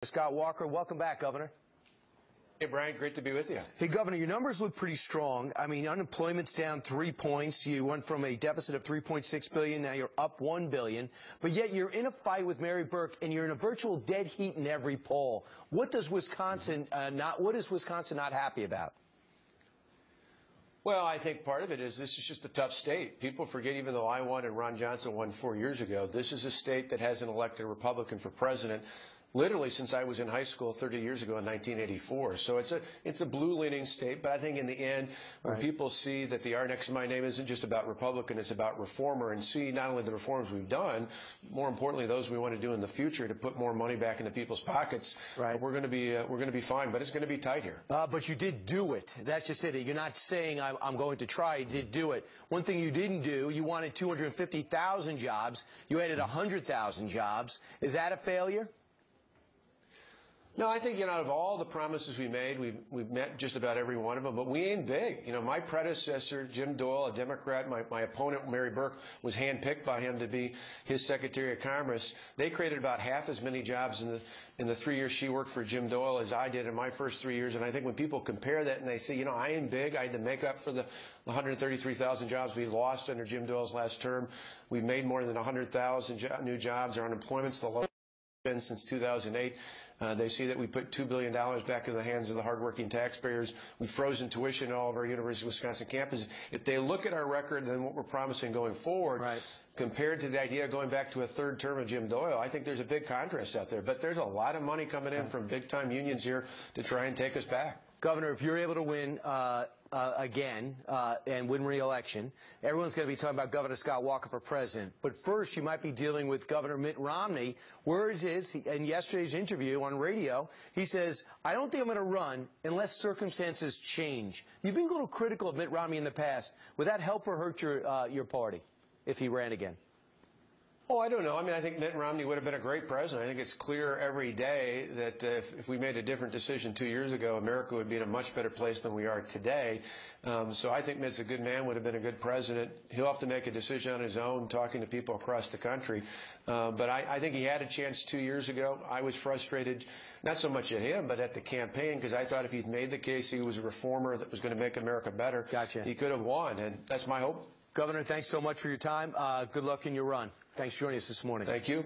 Scott Walker, welcome back, Governor. Hey, Brian, great to be with you. Hey, Governor, your numbers look pretty strong. I mean, unemployment's down 3 points. You went from a deficit of $3.6 billion, now you're up $1 billion. But yet you're in a fight with Mary Burke, and you're in a virtual dead heat in every poll. What does Wisconsin what is Wisconsin not happy about? Well, I think part of it is this is just a tough state. People forget, even though I won and Ron Johnson won 4 years ago, this is a state that hasn't elected a Republican for president literally since I was in high school 30 years ago in 1984. So it's a blue-leaning state, but I think in the end, when people see that the R next to my name isn't just about Republican, it's about reformer, and see not only the reforms we've done, more importantly, those we want to do in the future to put more money back into people's pockets, we're going to be fine, but it's going to be tight here. But you did do it. That's just it. You're not saying I'm going to try. You did do it. One thing you didn't do, you wanted 250,000 jobs. You added 100,000 jobs. Is that a failure? No, I think, out of all the promises we made, we've met just about every one of them, but we aimed big. My predecessor, Jim Doyle, a Democrat, my opponent, Mary Burke, was handpicked by him to be his Secretary of Commerce. They created about half as many jobs in the 3 years she worked for Jim Doyle as I did in my first 3 years, and I think when people compare that and they say, I aimed big, I had to make up for the 133,000 jobs we lost under Jim Doyle's last term. We made more than 100,000 new jobs. Our unemployment's the lowest been since 2008. They see that we put $2 billion back in the hands of the hardworking taxpayers. We've frozen tuition in all of our University of Wisconsin campuses. If they look at our record and what we're promising going forward, compared to the idea of going back to a third term of Jim Doyle, I think there's a big contrast out there. But there's a lot of money coming in from big-time unions here to try and take us back. Governor, if you're able to win again and win re-election, everyone's going to be talking about Governor Scott Walker for president. But first, you might be dealing with Governor Mitt Romney. Words is, in yesterday's interview on radio, he says, I don't think I'm going to run unless circumstances change. You've been a little critical of Mitt Romney in the past. Would that help or hurt your party if he ran again? Oh, I don't know. I think Mitt Romney would have been a great president. I think it's clear every day that if we made a different decision 2 years ago, America would be in a much better place than we are today. So I think Mitt's a good man, would have been a good president. He'll have to make a decision on his own, talking to people across the country. But I think he had a chance 2 years ago. I was frustrated, not so much at him, but at the campaign, because I thought if he'd made the case he was a reformer that was going to make America better, he could have won. And that's my hope. Governor, thanks so much for your time. Good luck in your run. Thanks for joining us this morning. Thank you.